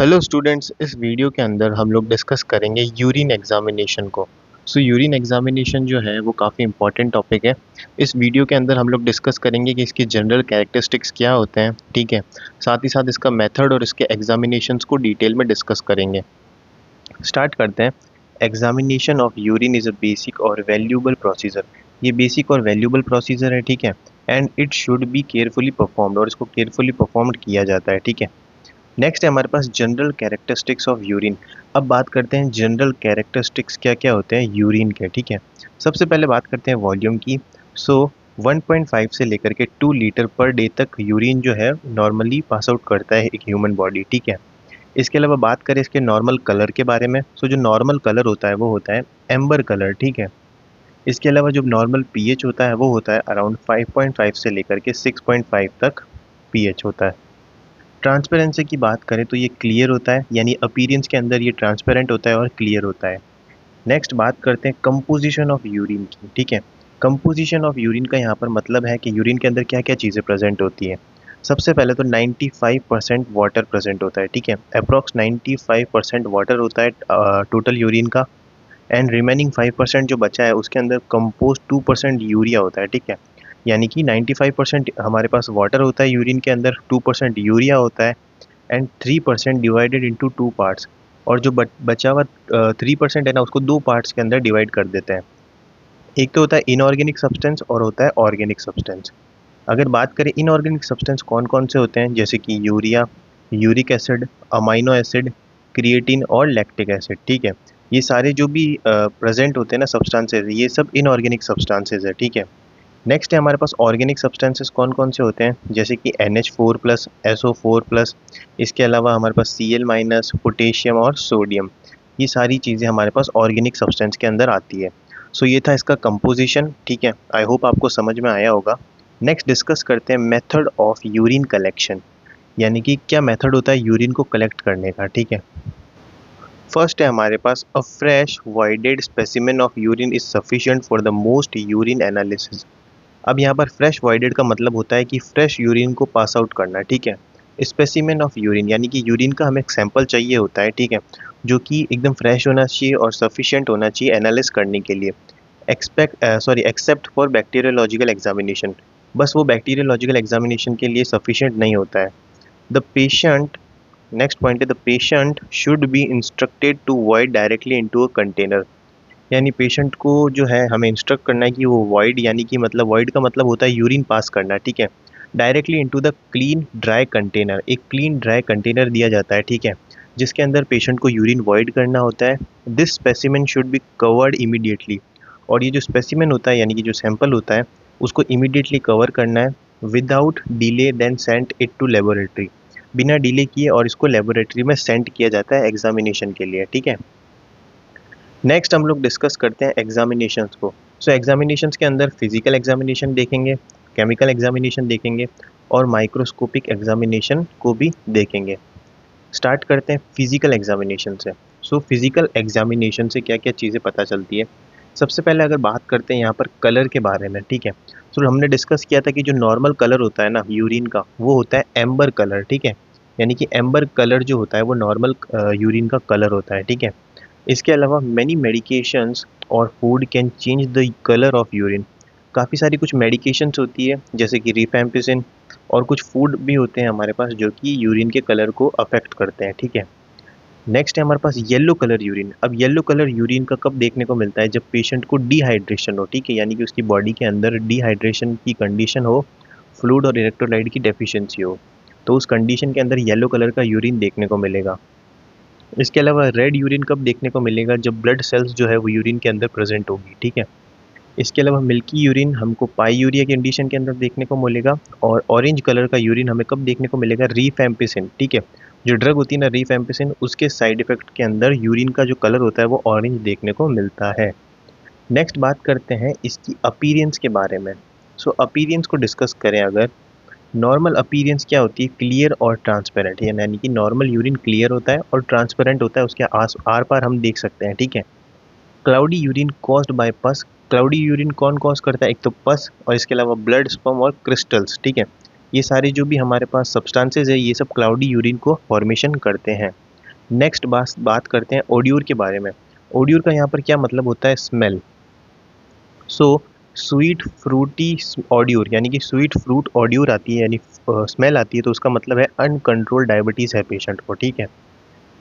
Hello students, इस video के अंदर हम लोग डिस्कस करेंगे यूरिन एग्जामिनेशन को। यूरिन एग्जामिनेशन जो है वो काफ़ी इंपॉर्टेंट टॉपिक है। इस वीडियो के अंदर हम लोग डिस्कस करेंगे कि इसकी जनरल कैरेक्टरिस्टिक्स क्या होते हैं, ठीक है। साथ ही साथ इसका मेथड और इसके एग्जामिनेशंस को डिटेल में डिस्कस करेंगे। स्टार्ट करते हैं। Examination of urine is a basic और वैल्यूएबल प्रोसीजर। ये बेसिक और वैल्यूएबल प्रोसीजर है, ठीक है। And it should be carefully performed, और इसको केयरफुली परफॉर्म्ड किया जाता है, ठीक है। नेक्स्ट है हमारे पास जनरल कैरेक्टरिस्टिक्स ऑफ यूरिन। अब बात करते हैं जनरल कैरेक्टरिस्टिक्स क्या क्या होते हैं यूरिन के, ठीक है। सबसे पहले बात करते हैं वॉल्यूम की। 1.5 से लेकर के 2 लीटर पर डे तक यूरिन जो है नॉर्मली पास आउट करता है एक ह्यूमन बॉडी, ठीक है। इसके अलावा बात करें इसके नॉर्मल कलर के बारे में, जो नॉर्मल कलर होता है वो होता है एम्बर कलर, ठीक है। इसके अलावा जो नॉर्मल पीएच होता है वो होता है अराउंड 5.5 से लेकर के 6.5 तक पीएच होता है। ट्रांसपेरेंसी की बात करें तो ये क्लियर होता है, यानी अपीयरेंस के अंदर ये ट्रांसपेरेंट होता है और क्लियर होता है। नेक्स्ट बात करते हैं कंपोजिशन ऑफ यूरिन की, ठीक है। कंपोजिशन ऑफ यूरिन का यहाँ पर मतलब है कि यूरिन के अंदर क्या क्या चीज़ें प्रेजेंट होती हैं। सबसे पहले तो 95% वाटर प्रेजेंट होता है, ठीक है। अप्रॉक्स 95% वाटर होता है टोटल यूरिन का। एंड रिमेनिंग 5% जो बचा है उसके अंदर कंपोज 2% यूरिया होता है, ठीक है। यानी कि 95% हमारे पास वाटर होता है यूरिन के अंदर, 2% यूरिया होता है, एंड 3% डिवाइडेड इंटू 2 पार्ट्स। और जो बचा हुआ 3% है ना, उसको 2 पार्ट्स के अंदर डिवाइड कर देते हैं। एक तो होता है इनऑर्गेनिक सब्सटेंस और होता है ऑर्गेनिक सब्सटेंस। अगर बात करें इनऑर्गेनिक सब्सटेंस कौन कौन से होते हैं, जैसे कि urea, uric acid, amino acid, creatine और लैक्टिक एसिड, ठीक है। ये सारे जो भी प्रेजेंट होते हैं ना सब्सटेंसेज, ये सब इनऑर्गेनिक सब्सटेंसेज है, ठीक है। नेक्स्ट है हमारे पास ऑर्गेनिक सब्सटेंसेस कौन कौन से होते हैं, जैसे कि NH4+, SO4+, इसके अलावा हमारे पास Cl-, पोटेशियम और सोडियम। ये सारी चीज़ें हमारे पास ऑर्गेनिक सब्सटेंस के अंदर आती है। ये था इसका कंपोजिशन, ठीक है। आई होप आपको समझ में आया होगा। नेक्स्ट डिस्कस करते हैं मेथड ऑफ यूरिन कलेक्शन, यानी कि क्या मेथड होता है यूरिन को कलेक्ट करने का, ठीक है। फर्स्ट है हमारे पास a fresh voided specimen of urine is sufficient for the most urine analysis. अब यहाँ पर फ्रेश वॉइडेड का मतलब होता है कि फ्रेश यूरिन को पास आउट करना, ठीक है। स्पेसिमेन ऑफ यूरिन यानी कि यूरिन का हमें एक सैंपल चाहिए होता है, ठीक है, जो कि एकदम फ्रेश होना चाहिए और सफिशिएंट होना चाहिए एनालिस करने के लिए। Except for bacteriological examination. बस वो बैक्टीरियोलॉजिकल एग्जामिनेशन के लिए सफिशिएंट नहीं होता है। द पेशेंट नेक्स्ट पॉइंट है the patient should be instructed to void directly into a container. यानी पेशेंट को जो है हमें इंस्ट्रक्ट करना है कि वो वॉइड, यानी कि मतलब वॉइड का मतलब होता है यूरिन पास करना, ठीक है, directly into the clean dry container. एक क्लीन ड्राई कंटेनर दिया जाता है, ठीक है, जिसके अंदर पेशेंट को यूरिन वॉइड करना होता है। This specimen should be covered immediately. और ये जो स्पेसिमेन होता है यानी कि जो सैंपल होता है उसको इमीडिएटली कवर करना है without delay, then sent it to laboratory. बिना डिले किए और इसको लेबोरेटरी में सेंड किया जाता है एग्जामिनेशन के लिए, ठीक है। नेक्स्ट हम लोग डिस्कस करते हैं एग्जामिनेशंस को। एग्जामिनेशंस के अंदर फिजिकल एग्जामिनेशन देखेंगे, केमिकल एग्जामिनेशन देखेंगे और माइक्रोस्कोपिक एग्जामिनेशन को भी देखेंगे। स्टार्ट करते हैं फिजिकल एग्जामिनेशन से। फिजिकल एग्जामिनेशन से क्या क्या चीज़ें पता चलती है। सबसे पहले अगर बात करते हैं यहाँ पर कलर के बारे में, ठीक है। हमने डिस्कस किया था कि जो नॉर्मल कलर होता है ना यूरिन का, वो होता है एम्बर कलर, ठीक है। यानी कि एम्बर कलर जो होता है वो नॉर्मल यूरिन का कलर होता है, ठीक है। इसके अलावा मैनी मेडिकेशंस और food can change the colour of urine. काफ़ी सारी कुछ मेडिकेशंस होती है जैसे कि रिफैम्पिसिन, और कुछ फूड भी होते हैं हमारे पास जो कि यूरिन के कलर को अफेक्ट करते हैं, ठीक है। नेक्स्ट है हमारे पास येलो कलर यूरिन। अब येलो कलर यूरिन का कब देखने को मिलता है, जब पेशेंट को डिहाइड्रेशन हो, ठीक है, यानी कि उसकी बॉडी के अंदर डिहाइड्रेशन की कंडीशन हो, फ्लूइड और इलेक्ट्रोलाइट की डेफिशिएंसी हो, तो उस कंडीशन के अंदर येलो कलर का यूरिन देखने को मिलेगा। इसके अलावा रेड यूरिन कब देखने को मिलेगा, जब ब्लड सेल्स जो है वो यूरिन के अंदर प्रेजेंट होगी, ठीक है। इसके अलावा मिल्की यूरिन हमको पाईयूरिया कंडीशन के अंदर देखने को मिलेगा। और ऑरेंज कलर का यूरिन हमें कब देखने को मिलेगा, रीफैम्पिसिन, ठीक है। जो ड्रग होती है ना रीफैम्पिसिन, उसके साइड इफेक्ट के अंदर यूरिन का जो कलर होता है वो ऑरेंज देखने को मिलता है। नेक्स्ट बात करते हैं इसकी अपीयरेंस के बारे में। अपीयरेंस को डिस्कस करें अगर, नॉर्मल अपीयरेंस क्या होती है, क्लियर और ट्रांसपेरेंट, यानी कि नॉर्मल यूरिन क्लियर होता है और ट्रांसपेरेंट होता है, उसके आर पार हम देख सकते हैं, ठीक है। क्लाउडी यूरिन कॉज्ड बाय पस। क्लाउडी यूरिन कौन कॉज करता है, एक तो पस और इसके अलावा ब्लड, स्पर्म और क्रिस्टल्स, ठीक है। ये सारे जो भी हमारे पास सब्सटेंसेज है ये सब क्लाउडी यूरिन को फॉर्मेशन करते हैं। नेक्स्ट बात करते हैं ओड्यूर के बारे में। ओड्यूर का यहाँ पर क्या मतलब होता है? स्मेल। सो स्वीट फ्रूटी ऑड्यूर, यानी कि स्वीट फ्रूट ऑड्यूर आती है, यानी स्मेल आती है, तो उसका मतलब है अनकंट्रोल डायबिटीज़ है पेशेंट को, ठीक है।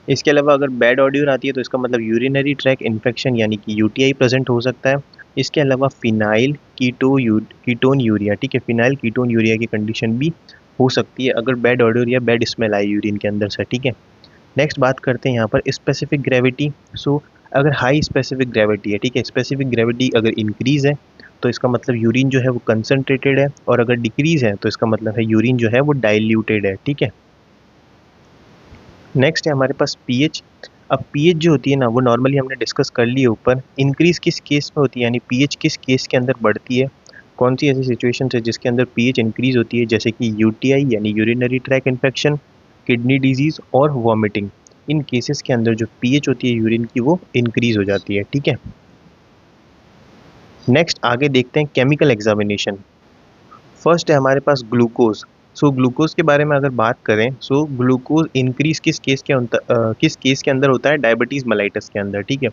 इसके अलावा अगर बैड ऑड्यूर आती है तो इसका मतलब यूरिनरी ट्रैक इन्फेक्शन यानी कि यूटीआई प्रेजेंट हो सकता है। इसके अलावा फिनाइल कीटोन यूरिया, ठीक है, फिनाइल कीटोन यूरिया की कंडीशन भी हो सकती है अगर बैड ऑड्यूर या बैड स्मेल आए यूरिन के अंदर से, ठीक है। नेक्स्ट बात करते हैं यहाँ पर स्पेसिफिक ग्रेविटी। सो अगर हाई स्पेसिफिक ग्रेविटी है, ठीक है, स्पेसिफिक ग्रेविटी अगर इंक्रीज है तो इसका मतलब यूरिन जो है वो कंसनट्रेटेड है, और अगर डिक्रीज है तो इसका मतलब है यूरिन जो है वो डाइल्यूटेड है, ठीक है। नेक्स्ट है हमारे पास पीएच। अब पीएच जो होती है ना, वो नॉर्मली हमने डिस्कस कर ली है ऊपर। इंक्रीज किस केस में होती है, यानी पीएच किस केस के अंदर बढ़ती है, कौन सी ऐसी सिचुएशन है जिसके अंदर पीएच इंक्रीज होती है, जैसे कि यूटीआई यानी urinary track infection, kidney disease और वॉमिटिंग। इन केसेस के अंदर जो पीएच होती है यूरिन की वो इंक्रीज हो जाती है, ठीक है। नेक्स्ट आगे देखते हैं केमिकल एग्जामिनेशन। फर्स्ट है हमारे पास ग्लूकोज। सो ग्लूकोज के बारे में अगर बात करें, सो ग्लूकोज इंक्रीज किस केस के अंदर होता है? डायबिटीज़ मेलाइटस के अंदर, ठीक है।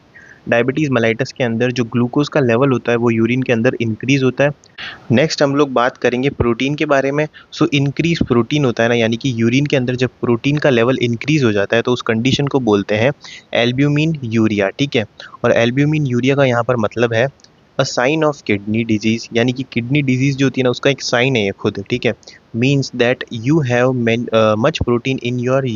डायबिटीज़ मेलाइटस के अंदर जो ग्लूकोज का लेवल होता है वो यूरिन के अंदर इंक्रीज होता है। नेक्स्ट हम लोग बात करेंगे प्रोटीन के बारे में। सो इंक्रीज प्रोटीन होता है ना, यानी कि यूरिन के अंदर जब प्रोटीन का लेवल इंक्रीज हो जाता है तो उस कंडीशन को बोलते हैं एल्ब्यूमिन यूरिया, ठीक है। और एल्ब्यूमिन यूरिया का यहाँ पर मतलब है a sign of kidney disease, यानी कि किडनी डिजीज जो होती है ना उसका एक साइन है ये खुद, ठीक है। Means that you have much protein in your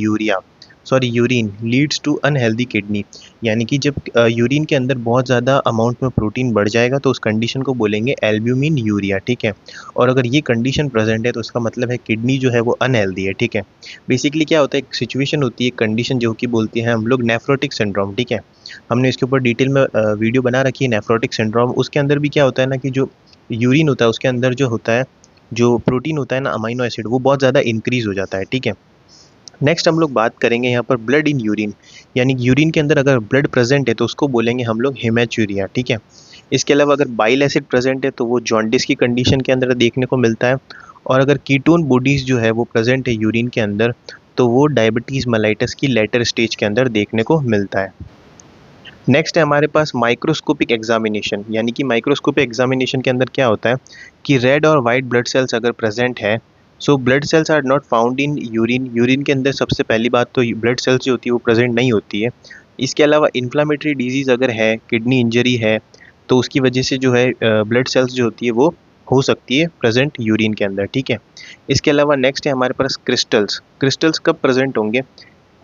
urine leads to unhealthy kidney, यानी कि जब यूरिन के अंदर बहुत ज़्यादा अमाउंट में प्रोटीन बढ़ जाएगा तो उस कंडीशन को बोलेंगे एल्ब्यूमिन यूरिया, ठीक है। और अगर ये कंडीशन प्रेजेंट है तो इसका मतलब है किडनी जो है वो अनहेल्दी है, ठीक है। बेसिकली क्या होता है, एक सिचुएशन होती है, कंडीशन जो कि बोलती है हम लोग नेफ्रोटिक सिंड्रोम, ठीक है। हमने इसके ऊपर डिटेल में वीडियो बना रखी है नेफ्रोटिक सिंड्रोम। उसके अंदर भी क्या होता है ना कि जो यूरिन होता है उसके अंदर जो होता है, जो प्रोटीन होता है ना अमीनो एसिड, वो बहुत ज़्यादा इंक्रीज हो जाता है, ठीक है। नेक्स्ट हम लोग बात करेंगे यहाँ पर ब्लड इन यूरिन, यानी यूरिन के अंदर अगर ब्लड प्रेजेंट है तो उसको बोलेंगे हम लोग हेमेचूरिया, ठीक है। इसके अलावा अगर बाइल एसिड प्रेजेंट है तो वो जॉन्डिस की कंडीशन के अंदर देखने को मिलता है। और अगर कीटोन बॉडीज जो है वो प्रेजेंट है यूरिन के अंदर तो वो डायबिटीज़ मेलाइटस की लेटर स्टेज के अंदर देखने को मिलता है। नेक्स्ट है हमारे पास माइक्रोस्कोपिक एग्जामिनेशन, यानी कि माइक्रोस्कोपिक एग्जामिनेशन के अंदर क्या होता है कि रेड और वाइट ब्लड सेल्स अगर प्रेजेंट है, so blood cells are not found in urine. Urine के अंदर सबसे पहली बात तो ब्लड सेल्स जो होती है वो प्रेजेंट नहीं होती है। इसके अलावा इन्फ्लामेटरी डिजीज़ अगर है, किडनी इंजरी है, तो उसकी वजह से जो है ब्लड सेल्स जो होती है वो हो सकती है प्रेजेंट यूरिन के अंदर, ठीक है। इसके अलावा नेक्स्ट है हमारे पास क्रिस्टल्स। क्रिस्टल्स कब प्रेजेंट होंगे?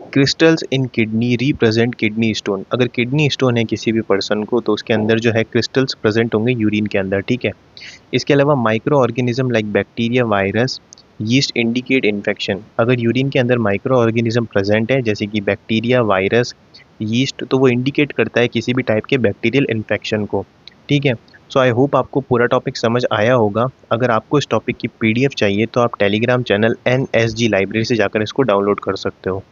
क्रिस्टल्स इन किडनी रिप्रेजेंट किडनी स्टोन। अगर किडनी स्टोन है किसी भी पर्सन को तो उसके अंदर जो है क्रिस्टल्स प्रेजेंट होंगे यूरिन के अंदर, ठीक है। इसके अलावा micro organism like bacteria, virus, yeast indicate infection. अगर यूरिन के अंदर माइक्रो ऑर्गेनिज्म प्रेजेंट है जैसे कि बैक्टीरिया, वायरस, यीस्ट, तो वो इंडिकेट करता है किसी भी टाइप के बैक्टीरियल इन्फेक्शन को, ठीक है। सो आई होप आपको पूरा टॉपिक समझ आया होगा। अगर आपको इस टॉपिक की पीडीएफ चाहिए तो आप टेलीग्राम चैनल NSG लाइब्रेरी से जाकर इसको डाउनलोड कर सकते हो।